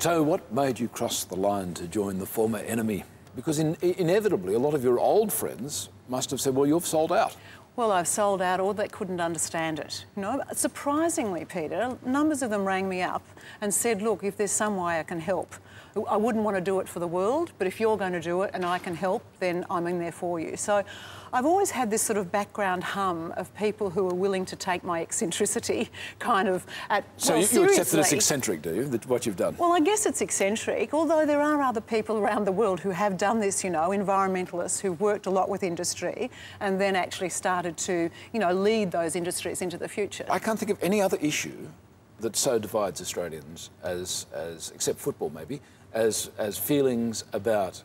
So what made you cross the line to join the former enemy? Because inevitably a lot of your old friends must have said, well, you've sold out. Well, I've sold out, or they couldn't understand it. You know, surprisingly, Peter, numbers of them rang me up and said, look, if there's some way I can help. I wouldn't want to do it for the world, but if you're going to do it and I can help, then I'm in there for you. So I've always had this sort of background hum of people who are willing to take my eccentricity kind of at, So well, you accept that it's eccentric, do you, what you've done? Well, I guess it's eccentric, although there are other people around the world who have done this, you know, environmentalists who've worked a lot with industry and then actually started to, you know, lead those industries into the future. I can't think of any other issue that so divides Australians as except football maybe, as feelings about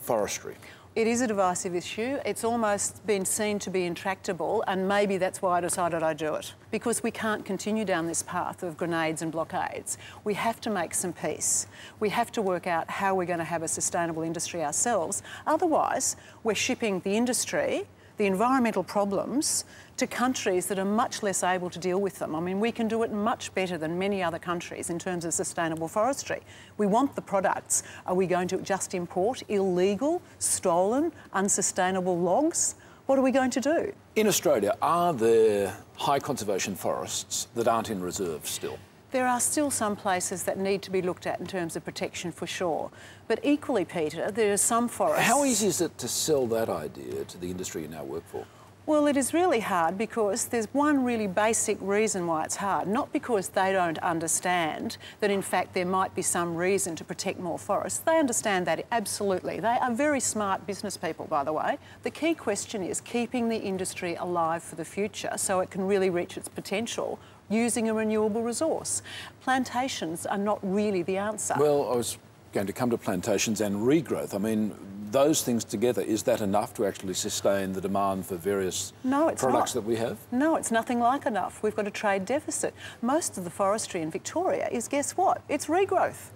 forestry. It is a divisive issue. It's almost been seen to be intractable, and maybe that's why I decided I'd do it. Because we can't continue down this path of grenades and blockades. We have to make some peace. We have to work out how we're going to have a sustainable industry ourselves. Otherwise, we're shipping the industry, the environmental problems, to countries that are much less able to deal with them. I mean, we can do it much better than many other countries in terms of sustainable forestry. We want the products. Are we going to just import illegal, stolen, unsustainable logs? What are we going to do? In Australia, are there high conservation forests that aren't in reserve still? There are still some places that need to be looked at in terms of protection for sure. But equally, Peter, there are some forests... How easy is it to sell that idea to the industry you now work for? Well, it is really hard because there's one really basic reason why it's hard. Not because they don't understand that, in fact, there might be some reason to protect more forests. They understand that, absolutely. They are very smart business people, by the way. The key question is keeping the industry alive for the future so it can really reach its potential using a renewable resource. Plantations are not really the answer. Well, I was going to come to plantations and regrowth. I mean, those things together, is that enough to actually sustain the demand for various products that we have? No, it's nothing like enough. We've got a trade deficit. Most of the forestry in Victoria is, guess what? It's regrowth.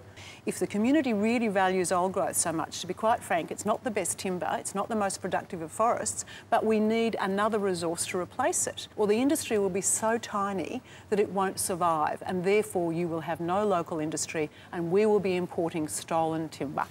If the community really values old growth so much, to be quite frank, it's not the best timber, it's not the most productive of forests, but we need another resource to replace it. Or the industry will be so tiny that it won't survive, and therefore you will have no local industry and we will be importing stolen timber.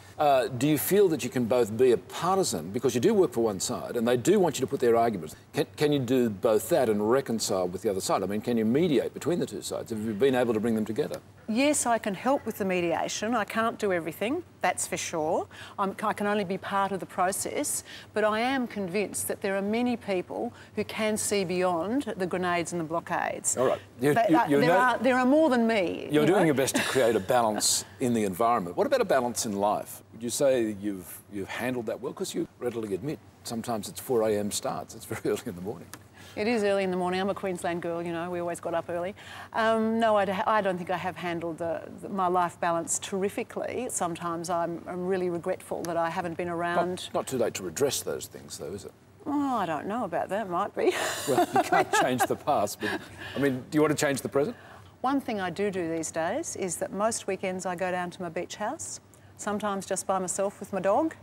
Do you feel that you can both be a partisan, because you do work for one side and they do want you to put their arguments, can you do both that and reconcile with the other side? I mean, can you mediate between the two sides? Have you been able to bring them together? Yes, I can help with the mediation. I can't do everything, that's for sure. I can only be part of the process, but I am convinced that there are many people who can see beyond the grenades and the blockades. All right. There are more than me. You're doing your best to create a balance in the environment. What about a balance in life? Would you say you've handled that well? Because you readily admit sometimes it's 4 a.m. starts. It's very early in the morning. It is early in the morning. I'm a Queensland girl, you know, we always got up early. No, I don't think I have handled my life balance terrifically. Sometimes I'm really regretful that I haven't been around. Not too late to redress those things, though, is it? Oh, I don't know about that, might be. Well, you can't change the past, but, I mean, do you want to change the present? One thing I do these days is that most weekends I go down to my beach house, sometimes just by myself with my dog,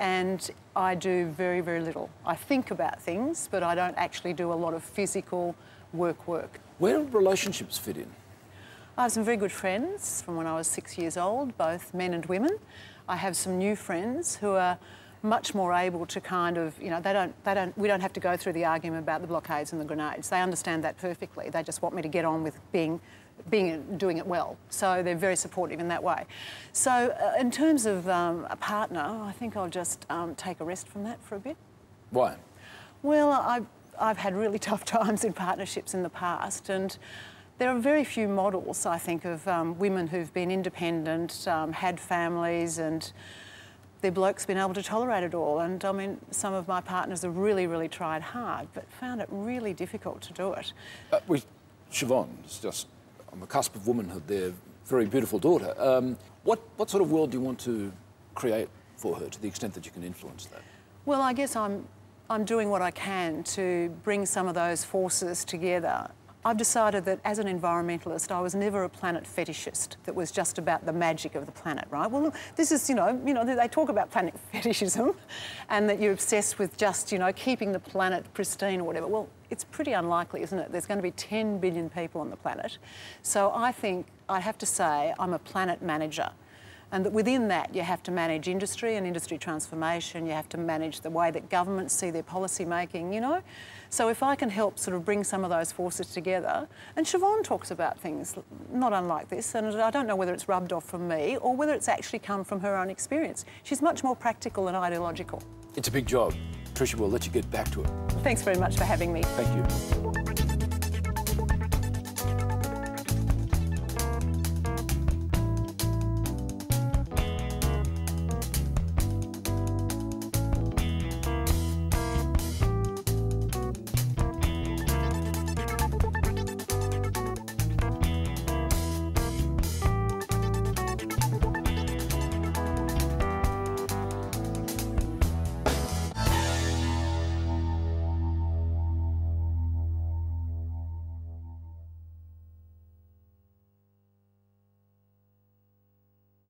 and I do very, very little. I think about things, but I don't actually do a lot of physical work. Where do relationships fit in? I have some very good friends from when I was 6 years old, both men and women. I have some new friends who are much more able to kind of, you know, we don't have to go through the argument about the blockades and the grenades. They understand that perfectly. They just want me to get on with doing it well. So they're very supportive in that way. So in terms of a partner, I think I'll just take a rest from that for a bit. Why? Well, I've had really tough times in partnerships in the past, and there are very few models, I think, of women who've been independent, had families, and their bloke's been able to tolerate it all. And I mean, some of my partners have really, really tried hard, but found it really difficult to do it. Siobhan is just on the cusp of womanhood, their very beautiful daughter. What sort of world do you want to create for her, to the extent that you can influence that? Well, I guess I'm doing what I can to bring some of those forces together. I've decided that as an environmentalist, I was never a planet fetishist that was just about the magic of the planet, right? Well, this is, you know, they talk about planet fetishism and that you're obsessed with just, you know, keeping the planet pristine or whatever. Well, it's pretty unlikely, isn't it? There's going to be 10 billion people on the planet. So I think I have to say I'm a planet manager. And that within that, you have to manage industry and industry transformation. You have to manage the way that governments see their policy making, you know. So if I can help sort of bring some of those forces together, and Siobhan talks about things not unlike this, and I don't know whether it's rubbed off from me or whether it's actually come from her own experience. She's much more practical and ideological. It's a big job. Tricia, we'll let you get back to it. Thanks very much for having me. Thank you.